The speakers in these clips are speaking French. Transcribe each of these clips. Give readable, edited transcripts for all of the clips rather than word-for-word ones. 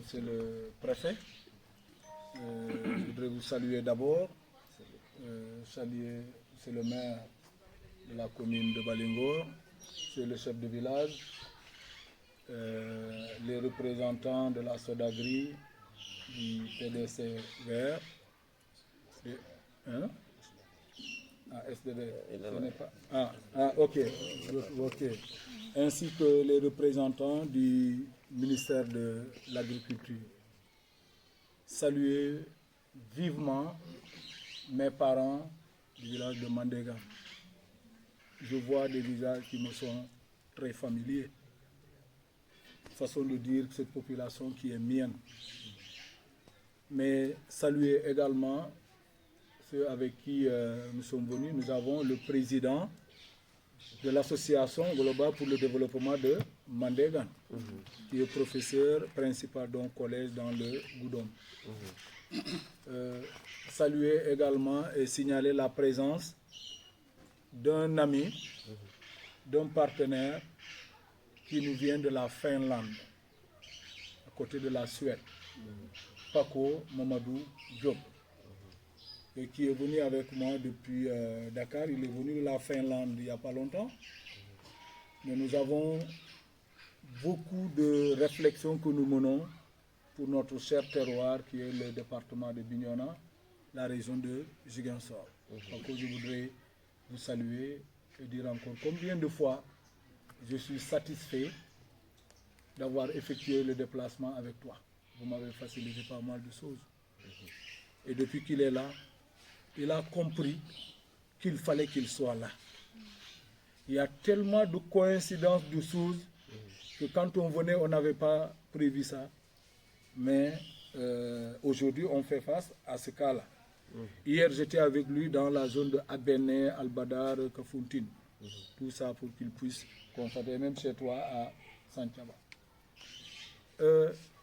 Monsieur le préfet. Je voudrais vous saluer d'abord. Saluer monsieur le maire de la commune de Balingor, monsieur le chef de village, les représentants de la Sodagri, du PDC Vert, SDV, ce n'est pas... ok, ainsi que les représentants du ministère de l'Agriculture. Saluer vivement mes parents du village de Mandégan. Je vois des visages qui me sont très familiers. Façon de dire que cette population qui est mienne. Mais saluer également ceux avec qui nous sommes venus. Nous avons le président de l'association globale pour le développement de Mandégan, qui est professeur principal d'un collège dans le Goudom. Saluer également et signaler la présence d'un ami, d'un partenaire qui nous vient de la Finlande, à côté de la Suède, Paco Mamadou Diop, et qui est venu avec moi depuis Dakar. Il est venu de la Finlande il n'y a pas longtemps, mais nous avons beaucoup de réflexions que nous menons pour notre cher terroir qui est le département de Bignona, la région de Ziguinchor. Donc je voudrais vous saluer et dire encore combien de fois je suis satisfait d'avoir effectué le déplacement avec toi. Vous m'avez facilité pas mal de choses. Et depuis qu'il est là, il a compris qu'il fallait qu'il soit là. Il y a tellement de coïncidences de choses que quand on venait, on n'avait pas prévu ça. Mais aujourd'hui, on fait face à ce cas-là. Hier, j'étais avec lui dans la zone de Abéné, Albadar, Kafountine. Tout ça pour qu'il puisse constater, même chez toi à Santiaba.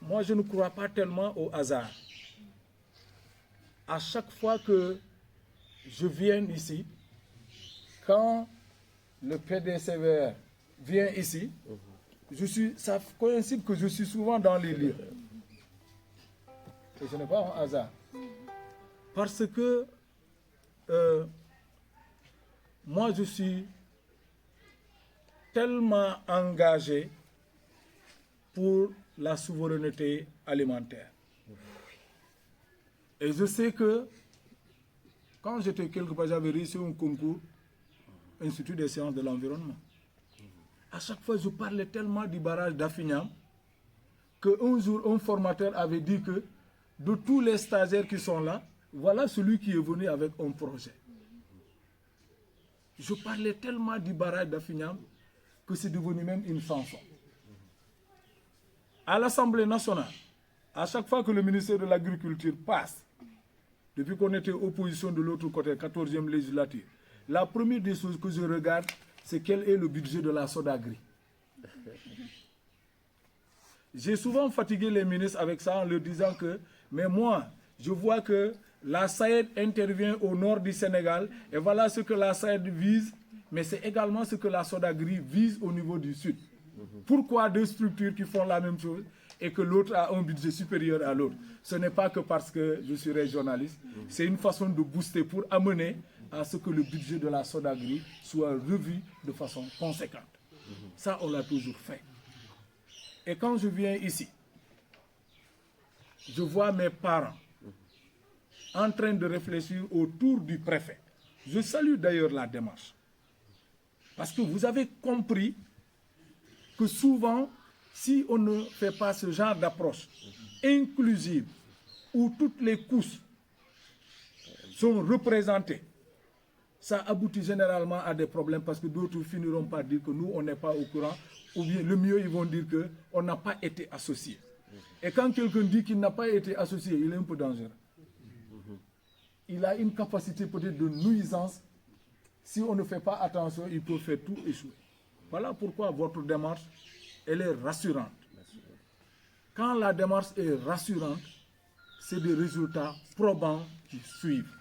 Moi, je ne crois pas tellement au hasard. À chaque fois que je viens ici, quand le PDCVR vient ici, ça coïncide que je suis souvent dans les lieux. Et ce n'est pas un hasard. Parce que moi, je suis tellement engagé pour la souveraineté alimentaire. Et je sais que quand j'étais quelque part, j'avais réussi un concours, Institut des sciences de l'environnement. À chaque fois, je parlais tellement du barrage d'Afignam qu'un jour, un formateur avait dit que de tous les stagiaires qui sont là, voilà celui qui est venu avec un projet. Je parlais tellement du barrage d'Afignam que c'est devenu même une chanson. À l'Assemblée nationale, à chaque fois que le ministère de l'Agriculture passe, depuis qu'on était opposition de l'autre côté, 14e législature, la première des choses que je regarde, c'est quel est le budget de la Sodagri. J'ai souvent fatigué les ministres avec ça en leur disant que, mais moi, je vois que la SAED intervient au nord du Sénégal, et voilà ce que la SAED vise, mais c'est également ce que la Sodagri vise au niveau du sud. Pourquoi deux structures qui font la même chose et que l'autre a un budget supérieur à l'autre? Ce n'est pas que parce que je suis régionaliste, c'est une façon de booster pour amener à ce que le budget de la Sodagri soit revu de façon conséquente. Ça, on l'a toujours fait. Et quand je viens ici, je vois mes parents en train de réfléchir autour du préfet. Je salue d'ailleurs la démarche. Parce que vous avez compris que souvent, si on ne fait pas ce genre d'approche inclusive, où toutes les couches sont représentées, ça aboutit généralement à des problèmes parce que d'autres finiront par dire que nous, on n'est pas au courant, ou bien le mieux, ils vont dire qu'on n'a pas été associé. Et quand quelqu'un dit qu'il n'a pas été associé, il est un peu dangereux. Il a une capacité peut-être de nuisance. Si on ne fait pas attention, il peut faire tout échouer. Voilà pourquoi votre démarche, elle est rassurante. Quand la démarche est rassurante, c'est des résultats probants qui suivent.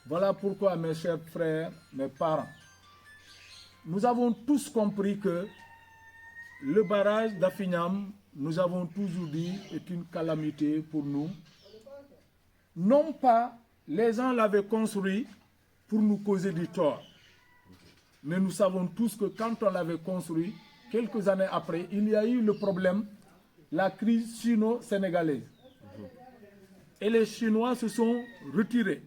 Voilà pourquoi, mes chers frères, mes parents, nous avons tous compris que le barrage d'Afignam nous avons toujours dit, est une calamité pour nous. Non pas, les gens l'avaient construit pour nous causer du tort. Mais nous savons tous que quand on l'avait construit, quelques années après, il y a eu le problème, la crise sino-sénégalaise. Et les Chinois se sont retirés,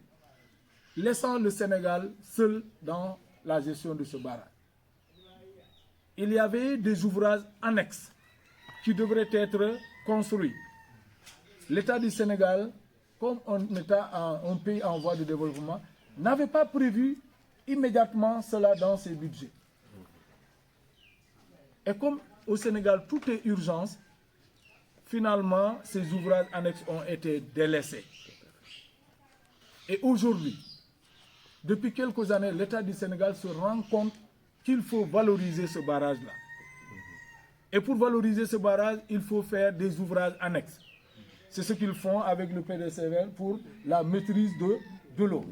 laissant le Sénégal seul dans la gestion de ce barrage. Il y avait des ouvrages annexes qui devraient être construits. L'État du Sénégal, comme un pays en voie de développement, n'avait pas prévu immédiatement cela dans ses budgets. Et comme au Sénégal, tout est urgence, finalement, ces ouvrages annexes ont été délaissés. Et aujourd'hui, depuis quelques années, l'État du Sénégal se rend compte qu'il faut valoriser ce barrage-là. Et pour valoriser ce barrage, il faut faire des ouvrages annexes. C'est ce qu'ils font avec le PDCVL pour la maîtrise de l'eau.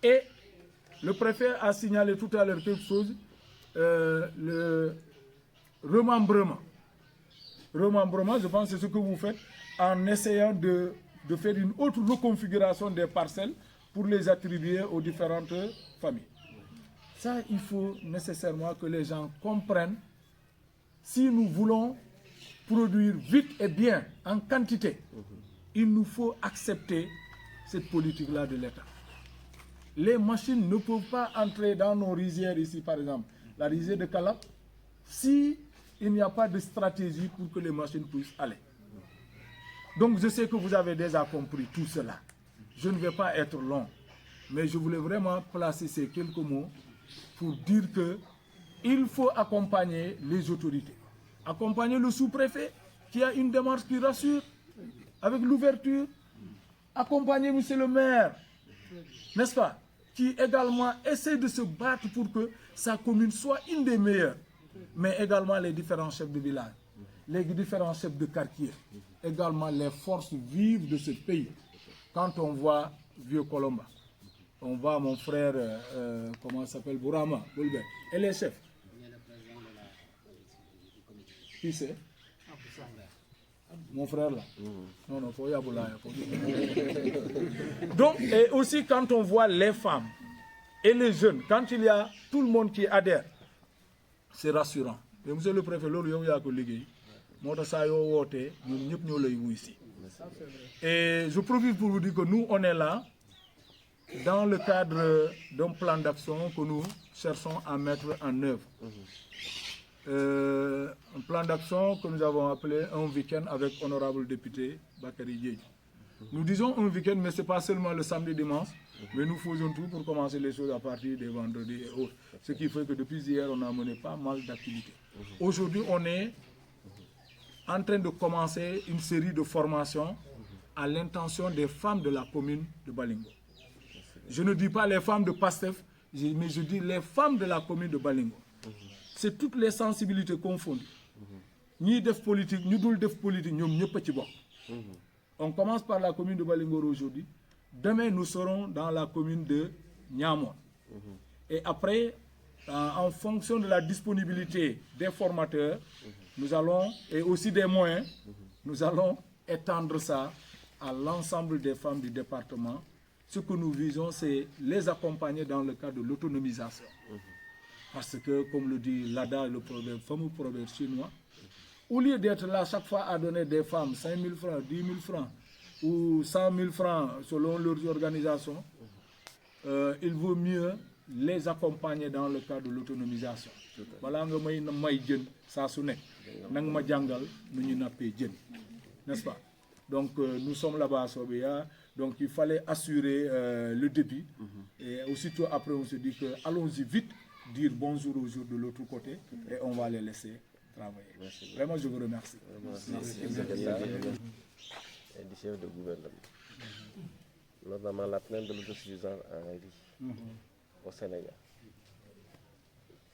Et le préfet a signalé tout à l'heure quelque chose, le remembrement. Remembrement, je pense que c'est ce que vous faites en essayant de faire une autre reconfiguration des parcelles pour les attribuer aux différentes familles. Ça, il faut nécessairement que les gens comprennent. Si nous voulons produire vite et bien, en quantité, il nous faut accepter cette politique-là de l'État. Les machines ne peuvent pas entrer dans nos rizières ici, par exemple, la rizière de Calap, si il n'y a pas de stratégie pour que les machines puissent aller. Donc je sais que vous avez déjà compris tout cela. Je ne vais pas être long, mais je voulais vraiment placer ces quelques mots pour dire qu'il faut accompagner les autorités. Accompagner le sous-préfet qui a une démarche qui rassure avec l'ouverture. Accompagner monsieur le maire, n'est-ce pas, qui également essaie de se battre pour que sa commune soit une des meilleures. Mais également les différents chefs de village, les différents chefs de quartier, également les forces vives de ce pays. Quand on voit Vieux Colomba, on voit mon frère, comment s'appelle, Bourama, Boulbert, et les chefs. Qui c'est? Mon frère là. Non, non, faut y aller. Donc, et aussi quand on voit les femmes et les jeunes, quand il y a tout le monde qui adhère, c'est rassurant. Mais monsieur le préfet, et je profite pour vous dire que nous, on est là dans le cadre d'un plan d'action que nous cherchons à mettre en œuvre. Un plan d'action que nous avons appelé un week-end avec honorable député Bakary Dièye. Nous disons un week-end, mais ce n'est pas seulement le samedi dimanche, mais nous faisons tout pour commencer les choses à partir des vendredis et autres. Ce qui fait que depuis hier, on a mené pas mal d'activités. Aujourd'hui, on est en train de commencer une série de formations à l'intention des femmes de la commune de Balingo. Je ne dis pas les femmes de Pastef, mais je dis les femmes de la commune de Balingo. C'est toutes les sensibilités confondues. Ni def politique, ni doul def politique, nous sommes petits bons. On commence par la commune de Balingor aujourd'hui. Demain, nous serons dans la commune de Niamon. Et après, en fonction de la disponibilité des formateurs, nous allons, et aussi des moyens, nous allons étendre ça à l'ensemble des femmes du département. Ce que nous visons, c'est les accompagner dans le cadre de l'autonomisation. Parce que, comme le dit l'ADA, le fameux proverbe chinois, au lieu d'être là chaque fois à donner des femmes 5 000 francs, 10 000 francs ou 100 000 francs selon leurs organisations, il vaut mieux les accompagner dans le cadre de l'autonomisation. Voilà, n'est-ce pas? Donc nous sommes là-bas à Sobéa, donc il fallait assurer le débit. Et aussitôt après, on se dit que allons-y vite, dire bonjour aux jours de l'autre côté et on va les laisser travailler. Merci. Vraiment, je vous remercie. Merci. Et du chef de gouvernement, notamment la plainte de l'autosuffisance en riz au Sénégal,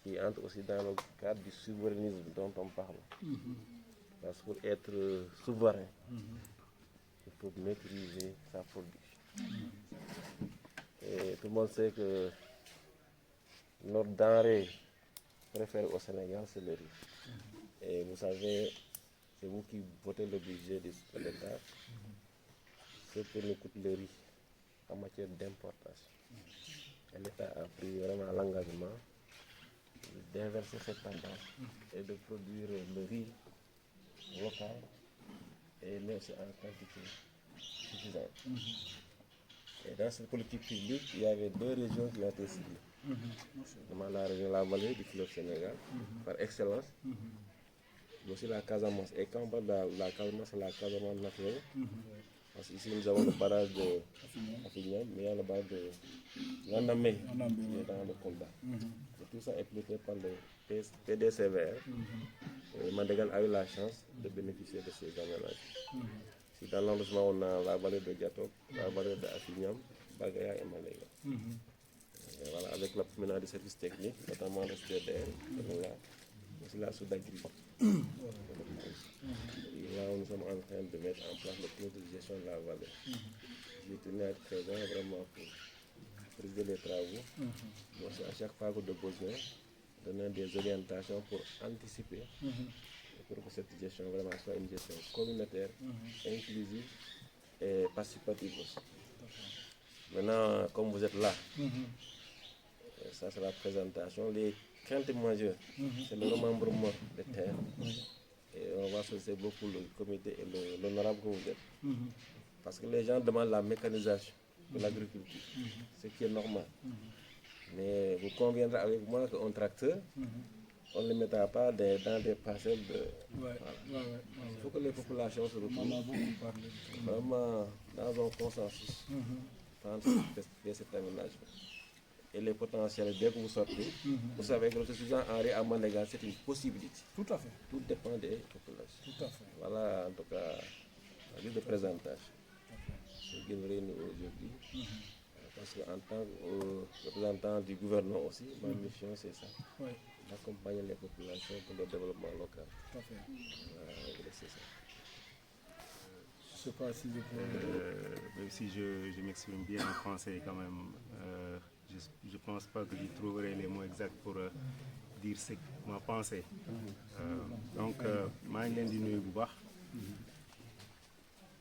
qui entre aussi dans le cadre du souverainisme dont on parle. Parce que pour être souverain, il faut maîtriser sa production. Et tout le monde sait que notre denrée préférée au Sénégal, c'est le riz. Et vous savez, c'est vous qui votez le budget de l'État. Ce que nous coûte le riz en matière d'importation. Et l'État a pris vraiment l'engagement d'inverser cette tendance et de produire le riz local et mais aussi en quantité suffisante. Et dans cette politique publique, il y avait 2 régions qui ont été ciblées. La région de la vallée du fleuve Sénégal, par excellence, mais aussi la Casamance. Et quand on parle de la Casamance, c'est la Casamance naturelle. Parce qu'ici, nous avons le barrage de Afignan, mais il y a le barrage de Landamé qui est dans le Kolda. Et tout ça est impliqué par le PDCVR. Et Mandégal a eu la chance de bénéficier de ces aménagements. Si dans l'arrondissement, on a la vallée de Diatok, la vallée de Afignan, Bagaya et Mandégal. Et voilà, avec l'approvisionnement des services techniques, notamment le SDR, aussi la Soudagri. Et là, nous sommes en train de mettre en place le plan de gestion de la vallée. J'ai tenu à être présent vraiment pour présider les travaux. Donc, à chaque fois de besoin, donner des orientations pour anticiper et pour que cette gestion vraiment soit une gestion communautaire, inclusive et participative aussi. Maintenant, comme vous êtes là, ça c'est la présentation. Les craintes majeures, c'est le remembrement des terres. Et on va solliciter beaucoup le comité et l'honorable que vous êtes. Parce que les gens demandent la mécanisation de l'agriculture, ce qui est normal. Mais vous conviendrez avec moi qu'un tracteur, on ne le mettra pas dans des parcelles de... Voilà. Il faut que les populations se retrouvent vraiment dans un consensus pour faire cet aménagement. Et les potentiels, dès que vous sortez, vous savez que l'autosuffisance en riz à Mandégal, c'est une possibilité. Tout à fait. Tout dépend des populations. Tout à fait. Voilà en tout cas la liste de présentation. Ce qui nous réunit aujourd'hui. Parce qu'en tant que représentant du gouvernement aussi, ma mission c'est ça. Oui. D'accompagner les populations pour le développement local. Tout à fait. C'est ça. Je ne sais pas si je peux... Même si je m'exprime bien en français quand même, je ne pense pas que je trouverai les mots exacts pour dire ma pensée. Donc, maa ngi leen di nuyu bu baax.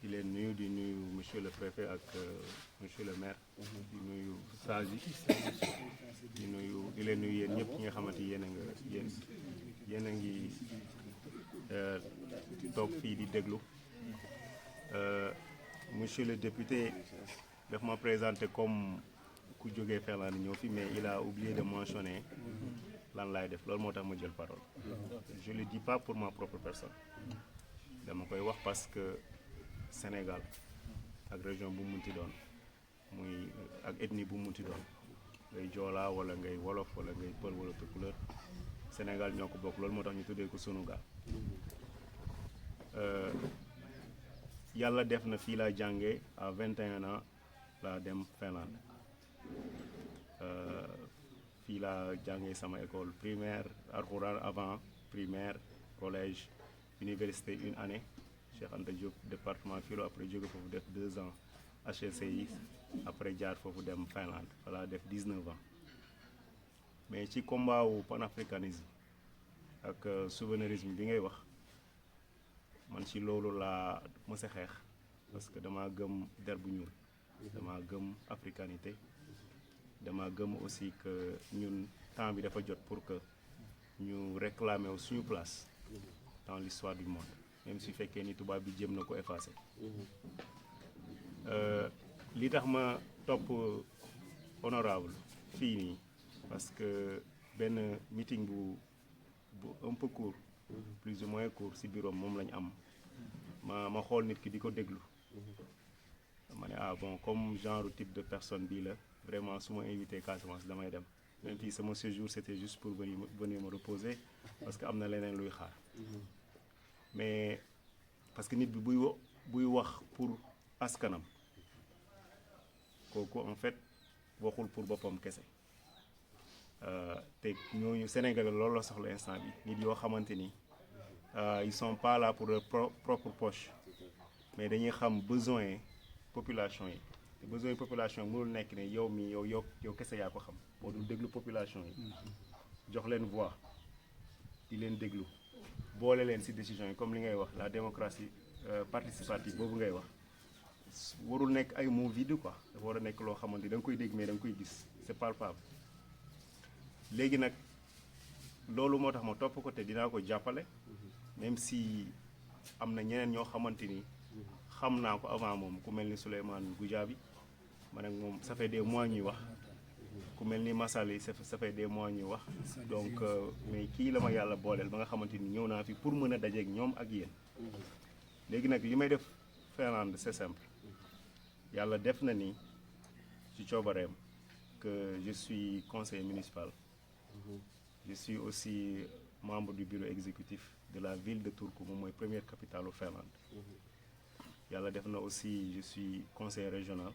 di leen nuyu di nuyu monsieur le préfet ak monsieur le maire. di nuyu sage yi di leen nuyu yéen ñëpp ñi nga xamante yéen a ngi toog fii di déglu. Monsieur le député daf ma présenté comme ku jógee Finlande ñëw fi mais il a oublié de mentionner lan laay def loolu moo tax ma jël parole. Je le dis pas pour ma propre personne dama koy wax parce que Sénégal ak région bu munti doon muy ak ethnie bu munti doon ngay Joola wala ngay Wolof wala ngay Pël wala Tukulóor Sénégal ñoo ko bokk loolu moo tax ñu tuddee ko sunu gaal. Yàlla def na fii laa jàngee à 21 ans laa dem Finlande fii laa jàngee sama école primaire alxuraan avant primaire collège université une année Cheikh Anta Diop département philo après jóge foofu def 2 ans HECI après jaar foofu dem Finlande voilà def 19 ans mais ci combat wu panafricanisme ak souverainisme bi ngay wax man ci loolu laa mës a xeex parce que dama gëm der bu ñuul dama gëm africanité dama gëm aussi que ñun temps bi dafa jot pour que ñu réclamer wu suñu place dans l'histoire du monde même si fekkee ni tubaab bi jëm na ko effacer. Li tax ma topp honorable fii nii parce que benn meeting bu un peu court plus ou moins court ci bureau moom lañu am ma xool nit ki di ko déglu ma ne bon comme genre type de personne bii la vraiment su ma invité Casamance damay dem même si sama séjour c'était juste pour venir me reposer parce que am na leneen luy xaar mais parce que nit bi buy wax pour askanam kooku en fait waxul pour boppam kese te ñooñu Sénégal loolu la soxla instant bi nit yoo xamante ni ils sont pas là pour leur propre poche mais dañuy xam besoin population yi te besoin population yi mënul nekk ne yow mi yow kese yaa ko xam boo dul déglu population yi jox leen voix di leen déglu boole leen ci décision yi comme li ngay wax la démocratie participative boobu ngay wax warul nekk ay mots vides quoi dafa war a nekk loo xamante ni da nga koy dégg mais da nga koy gis c'est palpable léegi nag loolu moo tax ma topp ko te dinaa ko jàppale même si am na ñeneen ñoo xamante ni xam naa ko avant moom ku mel ni Souleymane Goudiaby man ak moom ça fait des mois ñuy wax ku mel ni Massaly ça fait des mois ñuy wax donc mais kii la ma yàlla booleel ba nga xamante ni ñëw naa fi pour mën a dajeeg ñoom ak yéen léegi nag li may def Finlande c'est simple yàlla def na ni ci coobareem que je suis conseiller municipal je suis aussi membre du bureau exécutif de la ville de Turku moom mooy première capitale au Finlande yàlla def na aussi je suis conseiller régional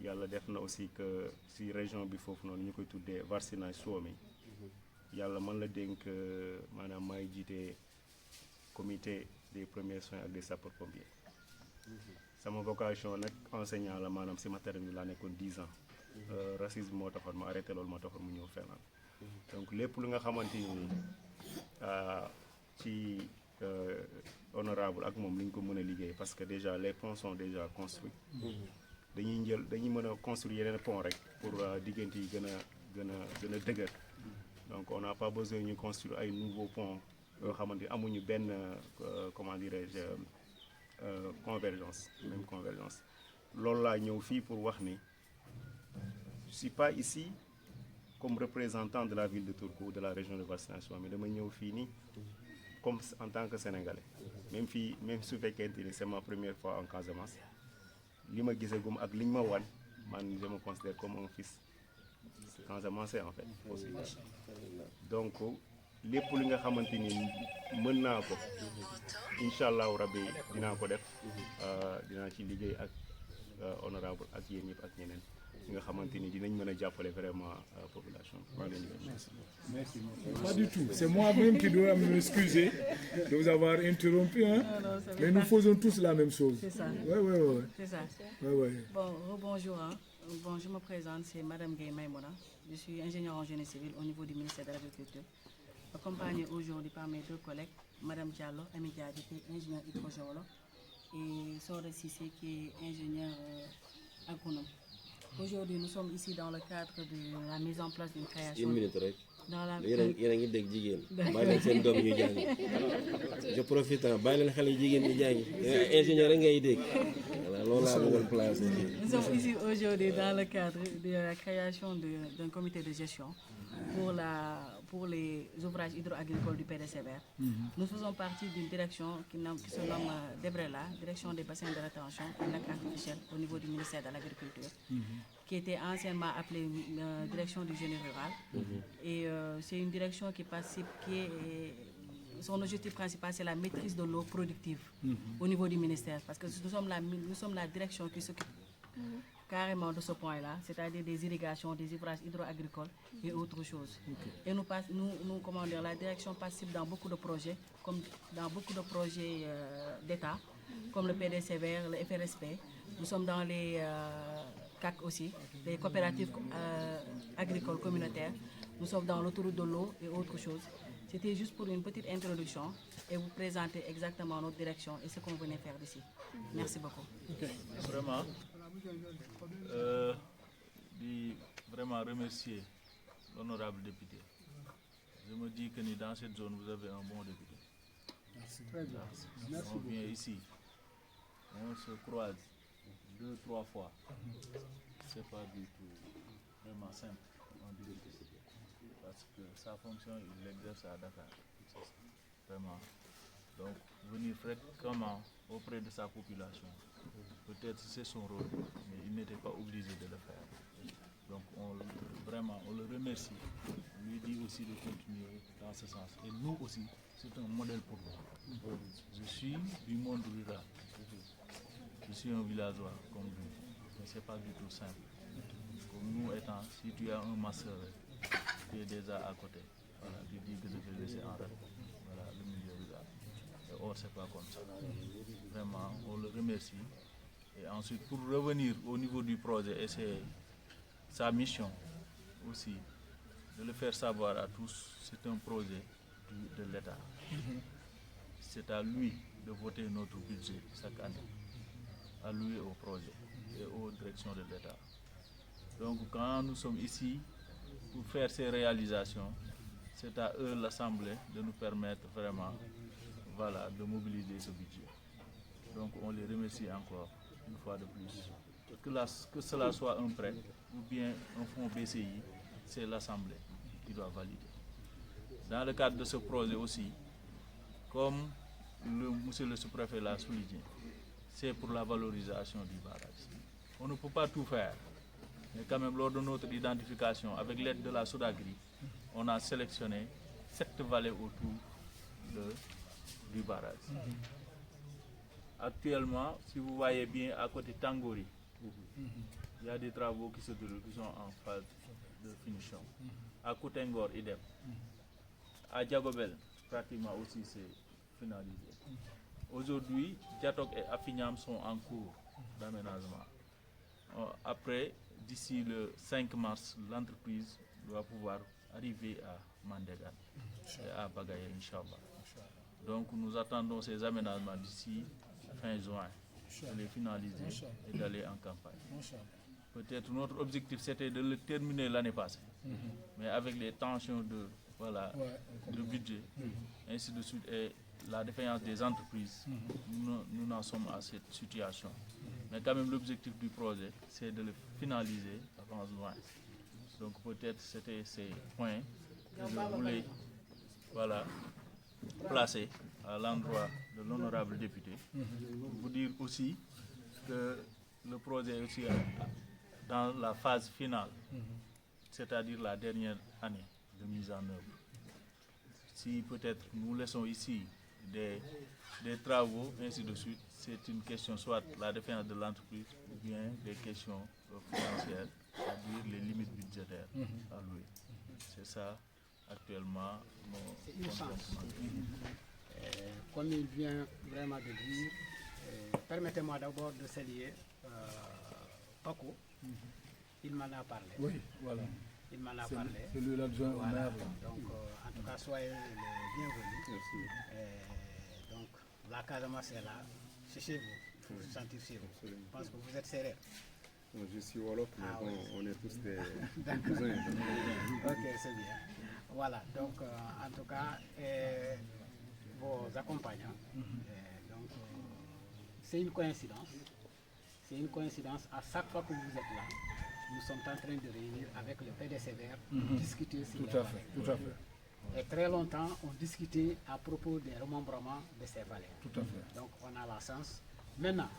yàlla def na aussi que si région bi foofu noonu ñu koy tuddee Varsinaisuomi yàlla man la dénk maanaam may jiite comité des premiers soins ak des sapeurs-pompiers sama vocation nag enseignant la maanaam si maternelle bi laa nekkoon 10 ans racisme moo taxoon ma arrêté loolu moo taxoon mu ñëw Finlande donc lépp lu nga xamante ni ci honorable ak moom li ñu ko mën a liggéey parce que déjà les ponts sont déjà construits dañuy mën a construire yeneen pont rek pour diggante yi gën a dëgër donc on n'a pas besoin ñu construire ay nouveaux ponts yoo xamante ni amuñu benn comment dirais-je convergence même convergence loolu laa ñëw fii pour wax ni je suis pas ici comme représentant de la ville de Turku ou de la région de Varsinaisuomi mais dama ñëw fii nii comme en tant que sénégalais même fii même su fekkente ni c'est ma première fois en Casamance li ma gisagum ak li ñu ma wan man je me considère comme un fils casamançais en fait aussi donc lépp li nga xamante ni mën naa ko incha allahu rabbi dinaa ko def dinaa ci liggéey ak honorable ak yéen ñëpp ak ñeneen ñi nga xamante ni dinañ mën a jàppale vraiment population bi. Merci. Pas du tout. C'est moi-même qui dois m'excuser de vous avoir interrompu. Hein? Non, mais nous faisons tous la même chose. C'est ça. Oui. C'est ça. Ouais. Bon, bonjour. Hein. Bon, je me présente, c'est Madame Gueye Maïmouna. Je suis ingénieure en génie civil au niveau du ministère de l'Agriculture. Accompagnée aujourd'hui par mes deux collègues, Madame Diallo, Amidia qui est ingénieure hydrogéologue, et Sora Sissé qui est ingénieur agronome. Aujourd'hui, nous sommes ici dans le cadre de la mise en place d'une création. Une minute rek. Dans la yéen a ngi dégg jigéen. bàyyi leen seen doom ñu jàngi. Je profite bàyyi leen xale jigéen ñu jàngi. ingénieur rek ngay dégg. Voilà loolu laa bëggoon placer. Nous sommes ici aujourd'hui dans le cadre de la création d'un comité de gestion pour les ouvrages hydro-agricoles du PDCVR. Nous faisons partie d'une direction qui se nomme DEBRELA, Direction des bassins de rétention et lacs artificiels au niveau du ministère de l'Agriculture, qui était anciennement appelée Direction du génie rural. Et c'est une direction qui participe, son objectif principal, c'est la maîtrise de l'eau productive au niveau du ministère, parce que nous sommes la direction qui s'occupe carrément de ce point-là, c'est-à-dire des irrigations, des ouvrages hydro-agricoles et autres choses. Et la direction participe dans beaucoup de projets, comme dans beaucoup de projets d'État, comme le PDCVR, le FRSP. Nous sommes dans les CAC aussi, les coopératives agricoles communautaires. Nous sommes dans l'autoroute de l'eau et autres choses. C'était juste pour une petite introduction et vous présenter exactement notre direction et ce qu'on venait faire d'ici. Merci beaucoup. Vraiment, vraiment remercier l'honorable député. Je me dis que dans cette zone, vous avez un bon député. Merci. Très bien. Merci. On vient ici, on se croise 2-3 fois. C'est pas du tout vraiment simple, on dirait que c'est parce que sa fonction, il l'exerce à Dakar. Vraiment. Donc, venir fréquemment auprès de sa population, peut-être c'est son rôle, mais il n'était pas obligé de le faire. Donc, on le remercie. On lui dit aussi de continuer dans ce sens. Et nous aussi, c'est un modèle pour nous. Je suis du monde rural. Je suis un villageois comme vous. Mais ce n'est pas du tout simple. Comme nous étant, si tu as un masseur, tu es déjà à côté. Voilà, tu dis que je vais laisser en rade. Voilà, le milieu rural. Et or, ce n'est pas comme ça. Vraiment, on le remercie. Et ensuite, pour revenir au niveau du projet, et c'est sa mission aussi, de le faire savoir à tous, c'est un projet de l'État. C'est à lui de voter notre budget chaque année, à lui au projet et aux directions de l'État. Donc quand nous sommes ici pour faire ces réalisations, c'est à eux, l'Assemblée, de nous permettre vraiment de mobiliser ce budget. Donc on les remercie encore une fois de plus. Que cela soit un prêt ou bien un fonds BCI, c'est l'Assemblée qui doit valider. Dans le cadre de ce projet aussi, comme monsieur le sous-préfet l'a souligné, c'est pour la valorisation du barrage. On ne peut pas tout faire, mais quand même lors de notre identification, avec l'aide de la Sodagri, on a sélectionné 7 vallées autour du barrage. Actuellement, si vous voyez bien à côté Tangori, il y a des travaux qui se déroulent, qui sont en phase de finition. À Koutengor, idem. À Diagobel, pratiquement aussi c'est finalisé. Aujourd'hui, Diatok et Afignam sont en cours d'aménagement. Après, d'ici le 5 mars, l'entreprise doit pouvoir arriver à Mandegan et à Bagaye, Inch'Allah. Donc nous attendons ces aménagements d'ici fin juin, de les finaliser et d'aller en campagne. Peut-être notre objectif c'était de le terminer l'année passée, mais avec les tensions de budget, ainsi de suite, et la défaillance des entreprises, nous en sommes à cette situation. Mais quand même l'objectif du projet, c'est de le finaliser avant juin. Donc peut-être c'était ces points que je voulais placer à l'endroit de l'honorable député. Pour vous dire aussi que le projet est aussi dans la phase finale, c'est-à-dire la dernière année de mise en œuvre. Si peut-être nous laissons ici des travaux, ainsi de suite, c'est une question soit la défense de l'entreprise ou bien des questions financières, c'est-à-dire les limites budgétaires à louer. C'est ça actuellement nos consentements. Comme il vient vraiment de dire, permettez-moi d'abord de saluer Paco. Il m'en a parlé. Oui, voilà. Il m'en a parlé. C'est lui l'adjoint au maire. Donc, en tout cas, soyez les bienvenus. Merci. Donc, la Casamance est là, c'est chez vous. Il faut vous sentir chez vous. Je pense que vous êtes sérieux. Je suis Wolof, mais bon, on est tous des cousins. Ok, c'est bien. Voilà, donc, en tout cas, vos accompagnants. Donc, c'est une coïncidence. C'est une coïncidence. À chaque fois que vous êtes là, nous sommes en train de réunir avec le PDCVR pour discuter sur Tout à fait, tout à fait. Et très longtemps, on discutait à propos des remembrements de ces vallées. Tout à fait. Donc, on a la chance. Maintenant,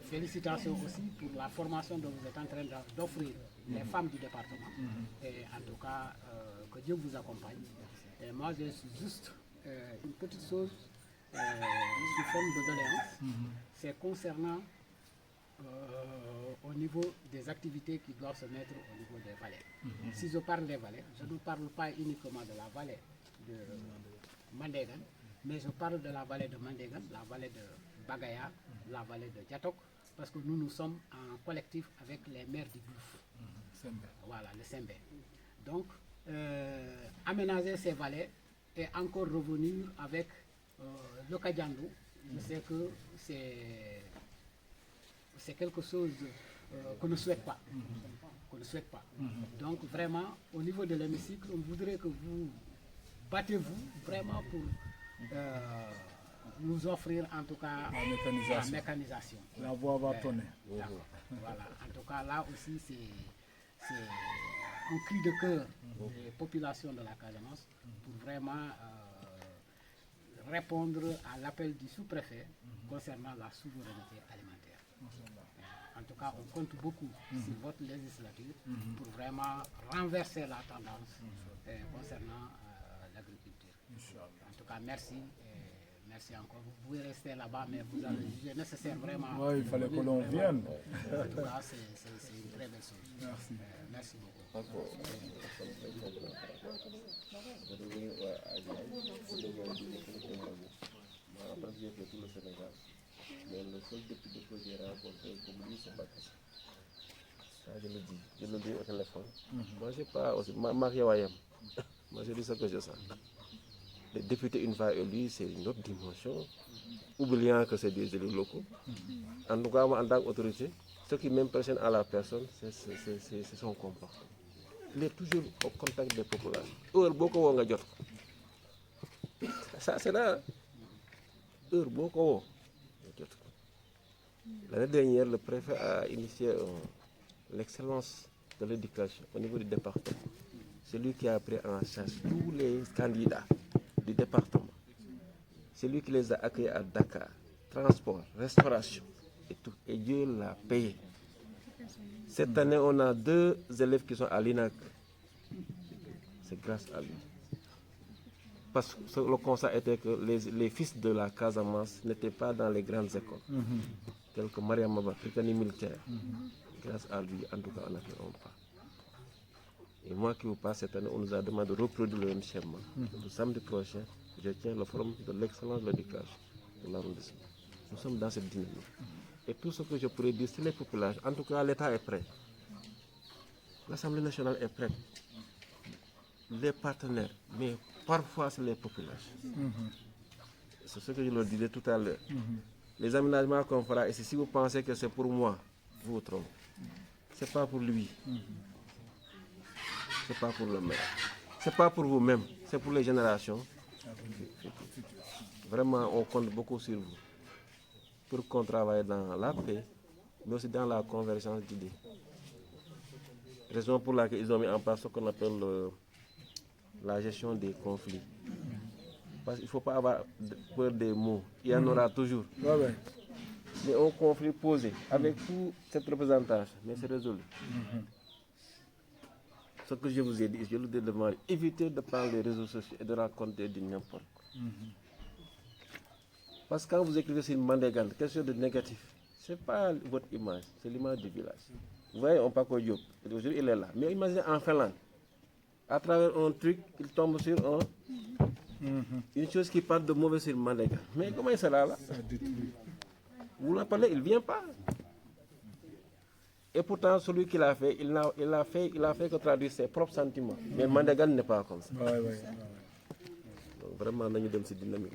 félicitations aussi pour la formation dont vous êtes en train d'offrir les femmes du département. Et en tout cas, que Dieu vous accompagne. Et moi, j'ai juste une petite chose sous forme de doléance. C'est concernant au niveau des activités qui doivent se mettre au niveau des vallées. Si je parle des vallées, je ne parle pas uniquement de la vallée de Mandégan, mais je parle de la vallée de Mandégan, la vallée de Bagaya, la vallée de Diatok, parce que nous sommes en collectif avec les maires du Bouf. Voilà, le Sembé. Donc, aménager ces vallées et encore revenir avec le Kadjandou, je sais que c'est quelque chose qu'on ne souhaite pas. Qu'on ne souhaite pas. Donc vraiment, au niveau de l'hémicycle, on voudrait que vous battez-vous vraiment pour nous offrir en tout cas la mécanisation. La voix va tonner. Voilà. En tout cas, là aussi, c'est un cri de cœur des populations de la Casamance pour vraiment répondre à l'appel du sous-préfet concernant la souveraineté alimentaire. En tout cas, on compte beaucoup sur votre législature pour vraiment renverser la tendance concernant l'agriculture. En tout cas, merci. Merci encore. Vous pouvez rester là-bas, mais vous avez jugé nécessaire vraiment. Oui, il fallait que l'on vienne. En tout cas, c'est une très belle chose. Merci. Merci beaucoup. Après, j'ai fait tout le Sénégal. Mais le seul député que j'ai rencontré comme lui, c'est Bakassi. Ça, je le dis au téléphone. Moi, je n'ai pas aussi. Moi, je dis ce que je sens. Les députés, une fois élus, c'est une autre dimension, oubliant que c'est des élus locaux. En tout cas, moi, en tant qu'autorité, ce qui m'impressionne à la personne, c'est son comportement. Il est toujours au contact des populations. Ça, c'est là. L'année dernière, le préfet a initié l'excellence de l'éducation au niveau du département. C'est lui qui a pris en charge tous les candidats du département. C'est lui qui les a accueillis à Dakar. Transport, restauration et tout. Et Dieu l'a payé. Cette année, on a 2 élèves qui sont à l'INAC. C'est grâce à lui. Parce que le constat était que les fils de la Casamance n'étaient pas dans les grandes écoles, telles que Maria Maba, Tricani militaire. Grâce à lui, en tout cas, on a fait un pas. Et moi qui vous parle, cette année, on nous a demandé de reproduire le même schéma. Le samedi prochain, je tiens le forum de l'excellence de l'éducation de l'arrondissement. Nous sommes dans cette dynamique. Et tout ce que je pourrais dire, c'est les populations. En tout cas, l'État est prêt. L'Assemblée nationale est prête. Les partenaires, mais parfois c'est les populations. C'est ce que je leur disais tout à l'heure. Les aménagements qu'on fera ici, si vous pensez que c'est pour moi, vous vous trompez. Ce n'est pas pour lui. Ce n'est pas pour le maire. Ce n'est pas pour vous-même. C'est pour les générations. Vraiment, on compte beaucoup sur vous pour qu'on travaille dans la paix, mais aussi dans la convergence d'idées. Raison pour laquelle ils ont mis en place ce qu'on appelle la gestion des conflits. Parce qu'il ne faut pas avoir peur des mots. Il y en aura toujours. Mais un conflit posé avec toute cette représentation, mais c'est résolu. Ce que je vous ai dit, je le dis devant, évitez de prendre les réseaux sociaux et de raconter du n'importe quoi. Parce que quand vous écrivez sur une Mandégane, quelque chose de négatif, ce n'est pas votre image, c'est l'image du village. Vous voyez, on parle Diop, aujourd'hui il est là. Mais imaginez en Finlande, à travers un truc, il tombe sur une chose qui parle de mauvais sur Mandégane. Mais comment il sera là? Vous l'appelez, il ne vient pas. Et pourtant, celui qui l'a fait, il a fait que traduire ses propres sentiments. Mais Mandégane n'est pas comme ça. Donc vraiment, nous sommes dans cette dynamique.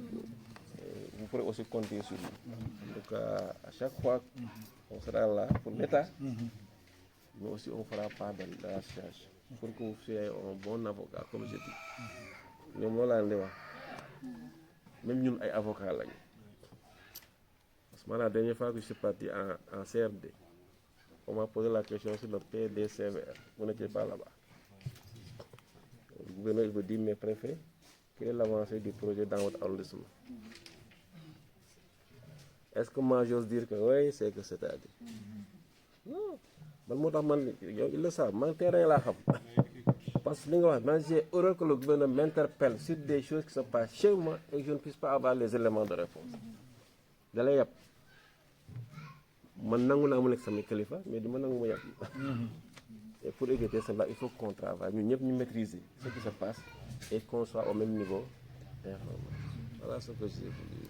Vous pourrez aussi compter sur nous. En tout cas, à chaque fois, on sera là pour l'État, mais aussi on fera part de la situation pour que vous soyez un bon avocat, comme je dis. Mais moi, là, même nous, les avocats, là. Parce que la dernière fois que je suis parti en CRD, on m'a posé la question sur le PDCVR. Vous n'étiez pas là-bas. Le gouverneur vous dit, mes préfets, quelle est l'avancée du projet dans votre arrondissement? Est-ce que moi j'ose dire que oui, c'est que c'est-à-dire? Non. Ils le savent, mon terrain là. Parce que moi j'ai horreur que le gouverneur m'interpelle sur des choses qui se passent chez moi et que je ne puisse pas avoir les éléments de réponse. D'ailleurs, et pour éviter cela, il faut qu'on travaille. Nous maîtriser ce qui se passe et qu'on soit au même niveau d'information. Voilà ce que j'ai voulu.